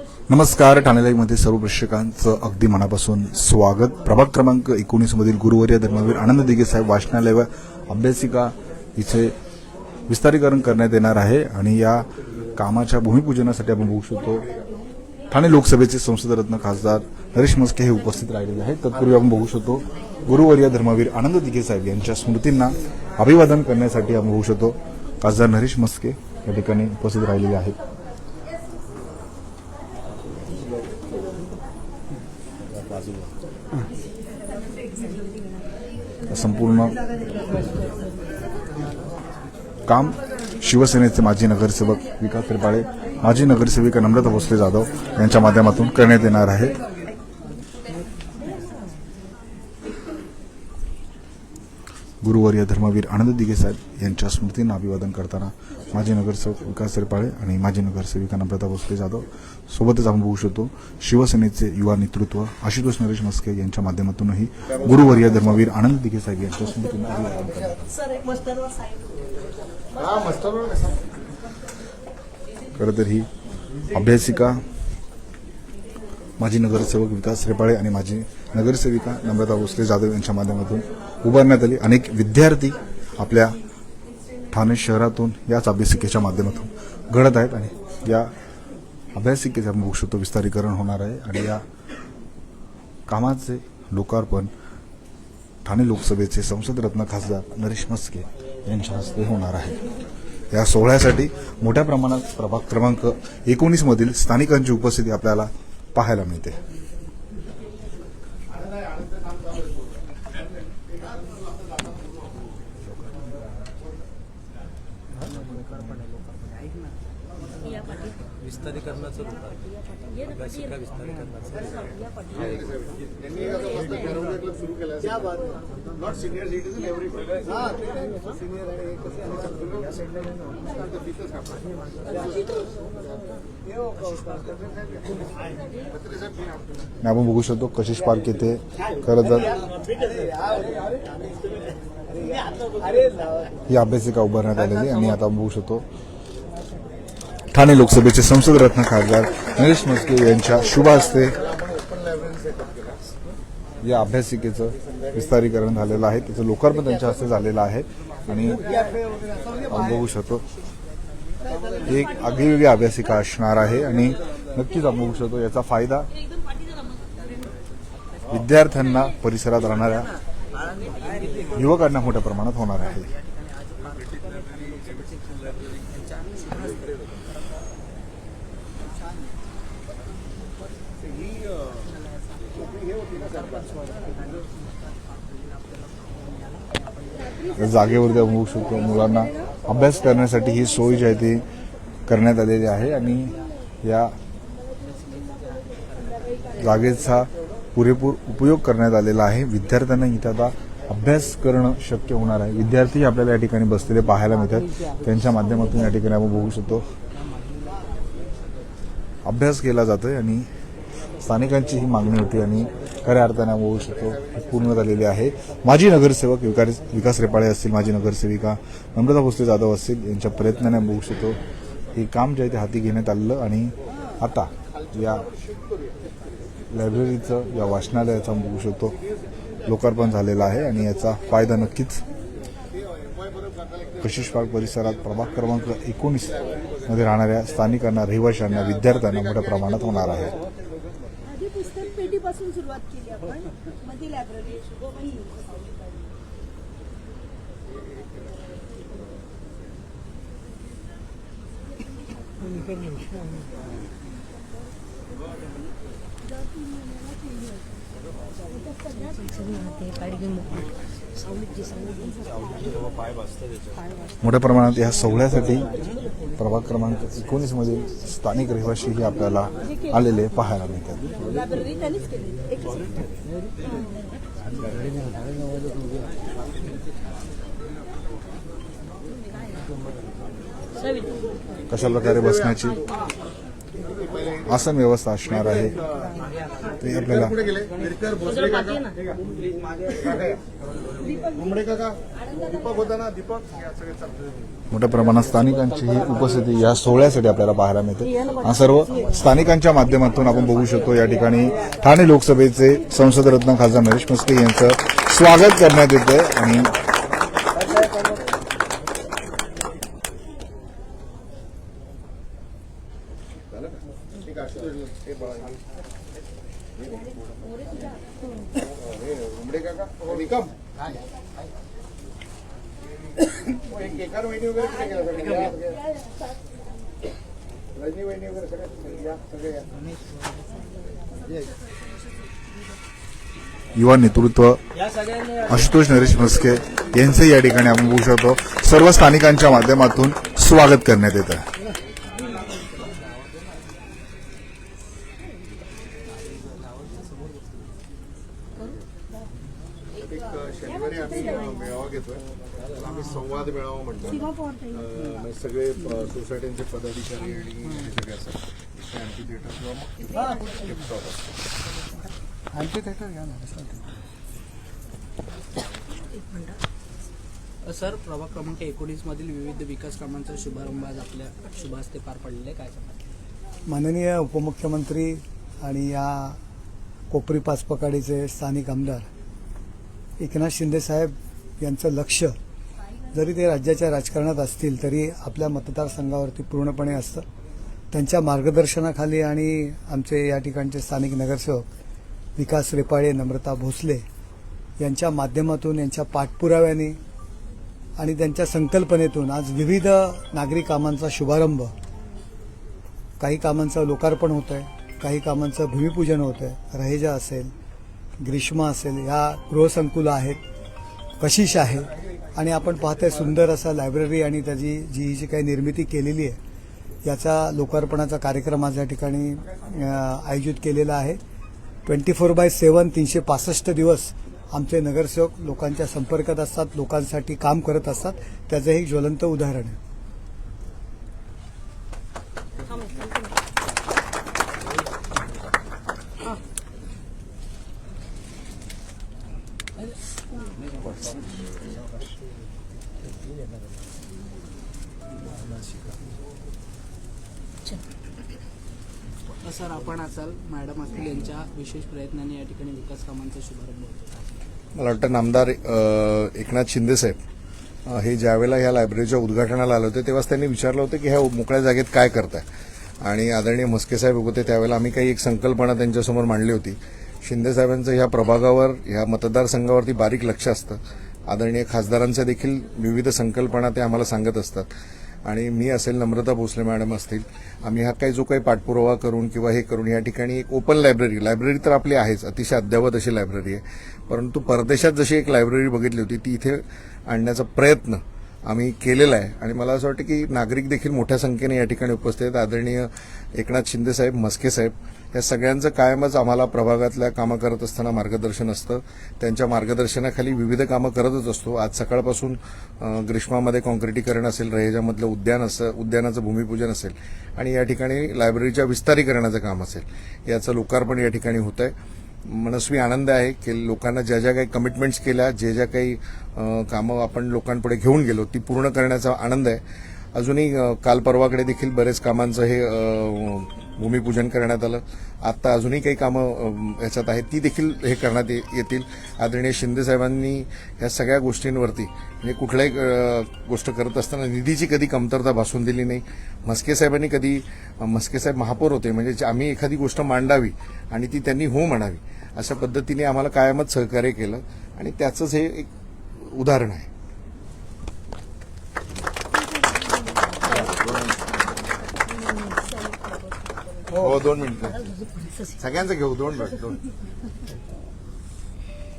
नमस्कार. ठाणे लाईव्हमध्ये सर्व प्रेक्षकांचं अगदी मनापासून स्वागत. प्रभाग क्रमांक 19 मधील गुरुवर्य धर्मवीर आनंद दिघे साहेब वाचनालय व अभ्यासिका इथे विस्तारीकरण करण्यात येणार आहे आणि या कामाच्या भूमिपूजनासाठी आपण बघू शकतो ठाणे लोकसभेचे संसदरत्न खासदार नरेश म्हस्के हे उपस्थित राहिलेले आहेत. तत्पूर्वी आपण बघू शकतो गुरुवर्य धर्मवीर आनंद दिघे साहेब यांच्या स्मृतींना अभिवादन करण्यासाठी आपण बघू शकतो खासदार नरेश म्हस्के या ठिकाणी उपस्थित राहिलेले आहेत. संपूर्ण काम शिवसेनेचे माजी नगरसेवक विकास त्रिपाळे, माजी नगरसेविका नम्रता भोसले जाधव यांच्या माध्यमातून करण्यात येणार आहे. गुरुवर्य धर्मवीर आनंद दिघे साहेब यांच्या स्मृतींना अभिवादन करताना माजी नगरसेवक विकास त्रिपाळे आणि माजी नगरसेविका नम्रता भोसले जाधव सोबतच आपण बघू शकतो शिवसेनेचे युवा नेतृत्व आशुतोष नरेश म्हस्के यांच्या माध्यमातूनही गुरुवर्य धर्मवीर आनंद दिघे साहेब यांच्या स्मृतींना अभिवादन करतात. खरं तर ही अभ्यासिका माजी नगरसेवक विकास त्रिपाळे आणि माजी नगरसेविका नम्रता भोसले जाधव यांच्या माध्यमातून उभारण्यात आली. अनेक विद्यार्थी आपल्या ठाणे शहरातून याच अभ्यासिकेच्या माध्यमातून घडत आहेत आणि या अभ्यासिकेचे आपण बघू शकतो विस्तारीकरण होणार आहे आणि या कामाचे लोकार्पण ठाणे लोकसभेचे संसदरत्न खासदार नरेश म्हस्के यांच्या हस्ते होणार आहे. या सोहळ्यासाठी मोठ्या प्रमाणात प्रभाग क्रमांक 19 मधील स्थानिकांची उपस्थिती आपल्याला पाहायला मिळते. विस्तारीकरणाचं अभ्यासिका विस्तारीकरणाचं आपण बघू शकतो कशिश पार्क येथे खरं तर ही अभ्यासिका उभारण्यात आलेली आणि आता बघू शकतो ठाणे लोकसभेचे संसदरत्न खासदार नरेश म्हस्के यांच्या शुभ हस्ते या अभ्यासिकेचं विस्तारीकरण झालेलं आहे. त्याचं लोकार्पण त्यांच्या हस्ते झालेलं आहे आणि आपण बघू शकतो एक आगळीवेगळी अभ्यासिका असणार आहे आणि नक्कीच आपण बघू शकतो याचा फायदा विद्यार्थ्यांना परिसरात राहणाऱ्या युवकांना मोठ्या प्रमाणात होणार आहे. जागेवरती आपण बघू शकतो मुलांना अभ्यास करण्यासाठी ही सोय जी आहे ती करण्यात आलेली आहे आणि या जागेचा पुरेपूर उपयोग करण्यात आलेला आहे. विद्यार्थ्यांना इथे आता अभ्यास करणं शक्य होणार आहे. विद्यार्थी आपल्याला या ठिकाणी बसलेले पाहायला मिळतात. त्यांच्या माध्यमातून या ठिकाणी आपण बघू शकतो अभ्यास केला जातोय आणि स्थानिकांची ही मागणी होती आणि खऱ्या अर्थाने बघू शकतो पूर्ण झालेली आहे. माजी नगरसेवक विकास त्रिपाळे असतील, माजी नगरसेविका नम्रता भोसले जाधव असतील यांच्या प्रयत्नाने बघू शकतो हे काम जे आहे ते हाती घेण्यात आलं आणि आता या लायब्ररीचं या वाचनालयाचं बघू शकतो लोकार्पण झालेलं आहे आणि याचा फायदा नक्कीच कशिश पार्क परिसरात प्रभाग क्रमांक 19 मध्ये राहणाऱ्या स्थानिकांना, रहिवाशांना, विद्यार्थ्यांना मोठ्या प्रमाणात होणार आहे. पुस्तक पेढीपासून सुरुवात केली आपण मध्ये लायब्ररी मोठ्या प्रमाणात या सोहळ्यासाठी प्रभाग क्रमांक 19 मधील स्थानिक रहिवाशीही आपल्याला आलेले पाहायला मिळतात. कशा प्रकारे बसण्याची आसन व्यवस्था असणार आहे ते आपल्याला मोठ्या प्रमाणात स्थानिकांची ही उपस्थिती या सोहळ्यासाठी आपल्याला पाहायला मिळते आणि सर्व स्थानिकांच्या माध्यमातून आपण बघू शकतो या ठिकाणी ठाणे लोकसभेचे संसदरत्न खासदार नरेश म्हस्के यांचं स्वागत करण्यात येते आणि युवा नेतृत्व आशुतोष नरेश म्हस्के यांचे या ठिकाणी आपण बघू शकतो सर्व स्थानिकांच्या माध्यमातून स्वागत करण्यात येत आहे. शनिवारी आम्ही मेळावा घेतोय आम्ही संवाद मेळावा म्हणतो सगळे सोसायटीचे पदाधिकारी आणि हे सगळे असतात आमची थिएटर किंवा आमची थिएटर घ्या ना सर प्रभाग क्रमांक 19 मधील विविध विकास कामांचा शुभारंभ आज आपल्या शुभ हस्ते पार पडलेला आहे. काय सांगा? माननीय उपमुख्यमंत्री आणि या कोपरी पाचपकाडीचे स्थानिक आमदार एकनाथ शिंदे साहेब यांचं लक्ष जरी ते राज्याच्या राजकारणात असतील तरी आपल्या मतदारसंघावरती पूर्णपणे असतं. त्यांच्या मार्गदर्शनाखाली आणि आमचे या ठिकाणचे स्थानिक नगरसेवक विकास रेपाळे, नम्रता भोसले यांच्या माध्यमातून, यांच्या पाठपुराव्याने आणि त्यांच्या संकल्पनेतून आज विविध नागरी कामांचा शुभारंभ, काही कामांचं लोकार्पण होत आहे, काही कामांचं भूमिपूजन होत आहे. रहेजा असेल, ग्रीष्मा असेल, ह्या गृहसंकुलं आहेत, कशिश आहे आणि आपण पाहतोय सुंदर असा लायब्ररी आणि त्याची जी काही निर्मिती केलेली आहे याचा लोकार्पणाचा कार्यक्रम आज या ठिकाणी आयोजित केलेला आहे. 24/7 365 दिवस आमचे नगरसेवक लोकांच्या संपर्कात असतात, लोकांसाठी काम करत असतात. त्याचं एक ज्वलंत उदाहरण आहे. सर आपण असाल मॅडम असतील यांच्या विशेष प्रयत्नांनी या ठिकाणी विकास कामांचा शुभारंभ होतो. मला वाटतं नामदार एकनाथ शिंदे साहेब हे ज्यावेळेला ह्या लायब्ररीच्या उद्घाटनाला आले होते तेव्हाच त्यांनी विचारलं होतं की ह्या मोकळ्या जागेत काय करताय आणि आदरणीय म्हस्के साहेब होते त्यावेळेला आम्ही काही एक संकल्पना त्यांच्यासमोर मांडली होती. शिंदे साहेबांचं ह्या प्रभागावर, ह्या मतदारसंघावरती बारीक लक्ष असतं. आदरणीय खासदारांच्या देखील विविध संकल्पना ते आम्हाला सांगत असतात आणि मी असेल, नम्रता भोसले मॅडम असतील, आम्ही हा काही जो काही पाठपुरावा करून किंवा हे करून या ठिकाणी एक ओपन लायब्ररी तर आपली आहेच, अतिशय अद्ययावत अशी लायब्ररी आहे, परंतु परदेशात जशी एक लायब्ररी बघितली होती ती इथे आणण्याचा प्रयत्न आम्ही केलेला आहे आणि मला असं वाटतं की नागरिक देखील मोठ्या संख्येने या ठिकाणी उपस्थित आहेत. आदरणीय एकनाथ शिंदे साहेब, म्हस्के साहेब या सगळ्यांचं कायमच आम्हाला प्रभागातल्या कामं करत असताना मार्गदर्शन असतं. त्यांच्या मार्गदर्शनाखाली विविध कामं करतच असतो. आज सकाळपासून ग्रीष्मामध्ये कॉन्क्रिटीकरण असेल, रहेजामधलं उद्यानाचं भूमिपूजन असेल आणि या ठिकाणी लायब्ररीच्या विस्तारीकरणाचं काम असेल, याचं लोकार्पण या ठिकाणी होत आहे. मनस्वी आनंद आहे की लोकांना ज्या ज्या काही कमिटमेंट्स केल्या, ज्या काही कामं आपण लोकांपुढे घेऊन गेलो ती पूर्ण करण्याचा आनंद आहे. अजूनही काल परवाकडे देखील बरेच कामांचं हे भूमिपूजन करण्यात आलं. आत्ता अजूनही काही कामं ह्याच्यात आहेत ती देखील हे करण्यात येतील. आदरणीय शिंदे साहेबांनी या सगळ्या गोष्टींवरती म्हणजे कुठल्याही गोष्ट करत असताना निधीची कधी कमतरता भासून दिली नाही. म्हस्के साहेब महापौर होते, म्हणजे आम्ही एखादी गोष्ट मांडावी आणि ती त्यांनी हो म्हणावी अशा पद्धतीने आम्हाला कायमच सहकार्य केलं आणि त्याचंच हे एक उदाहरण आहे. हो 2 मिनिटं सगळ्यांचं घेऊ. 2 मिनिट.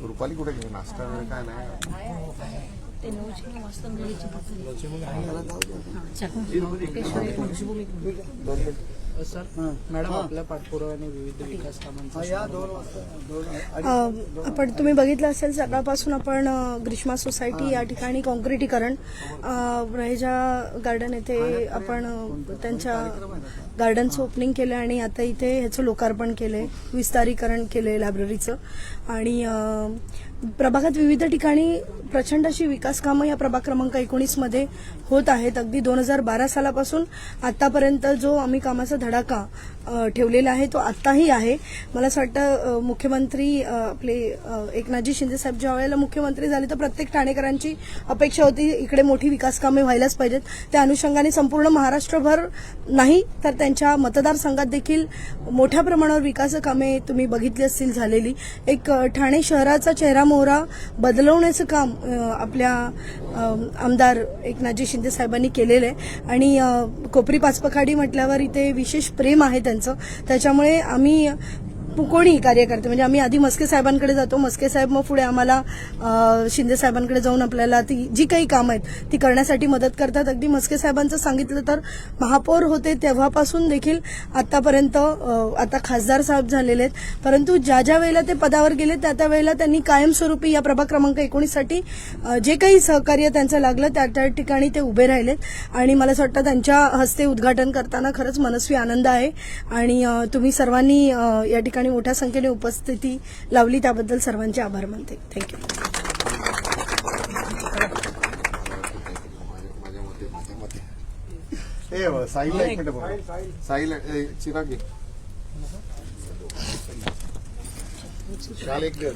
रुपाली कुठे घेऊ? नाश्ता वेळ काय नाही. सर मॅडम आपल्या पाठपुराव्याने विविध विकास कामांचा आपण तुम्ही बघितलं असेल सकाळपासून आपण ग्रीष्मा सोसायटी या ठिकाणी कॉन्क्रिटीकरण, रहेजा गार्डन येथे आपण त्यांच्या गार्डनचं ओपनिंग केलं आणि आता इथे ह्याचं लोकार्पण केलंय, विस्तारीकरण केलंय लायब्ररीचं आणि प्रभागात विविध ठिकाणी प्रचंड अशी विकास कामं या प्रभाग क्रमांक 19 मध्ये होत आहेत. अगदी 2012 सालापासून आतापर्यंत जो आम्ही कामाचा धडाका ठेवलेला आहे तो आत्ताही आहे. मला असं वाटतं मुख्यमंत्री आपले एकनाथजी शिंदे साहेब ज्या वेळेला मुख्यमंत्री झाले तर प्रत्येक ठाणेकरांची अपेक्षा होती इकडे मोठी विकास कामे व्हायलाच पाहिजेत. त्या अनुषंगाने संपूर्ण महाराष्ट्रभर नाही तर त्यांच्या मतदारसंघात देखील मोठ्या प्रमाणावर विकास कामे तुम्ही बघितली असतील झालेली. एक ठाणे शहराचा चेहरा मोहरा बदलवण्याचं काम आपल्या आमदार एकनाथजी शिंदे साहेबांनी केलेलं आहे आणि कोपरी पाचपखाडी म्हटल्यावर इथे विशेष प्रेम आहे त्यांचं. त्याच्यामुळे आम्ही कोणी कार्यकर्ते म्हणजे आम्ही आधी मस्के साहेबांकडे जातो, मस्के साहेब मग पुढे आम्हाला शिंदे साहेबांकडे जाऊन आपल्याला ती जी काही कामं आहेत ती करण्यासाठी मदत करतात. अगदी मस्के साहेबांचं सांगितलं तर महापौर होते तेव्हापासून देखील आतापर्यंत आता खासदार साहेब झालेले आहेत, परंतु ज्या ज्या वेळेला ते पदावर गेले त्या त्या वेळेला त्यांनी कायमस्वरूपी या प्रभाग क्रमांक 19 साठी जे काही सहकार्य त्यांचं लागलं त्या त्या ठिकाणी ते उभे राहिलेत आणि मला असं वाटतं त्यांच्या हस्ते उद्घाटन करताना खरंच मनस्वी आनंद आहे आणि तुम्ही सर्वांनी या ठिकाणी मोठ्या संख्येने उपस्थिती लावली त्याबद्दल सर्वांचे आभार मानते. थँक्यू. साहिलला एक मिनिट बघा. साहिल चिराग घे. शाल एक दे.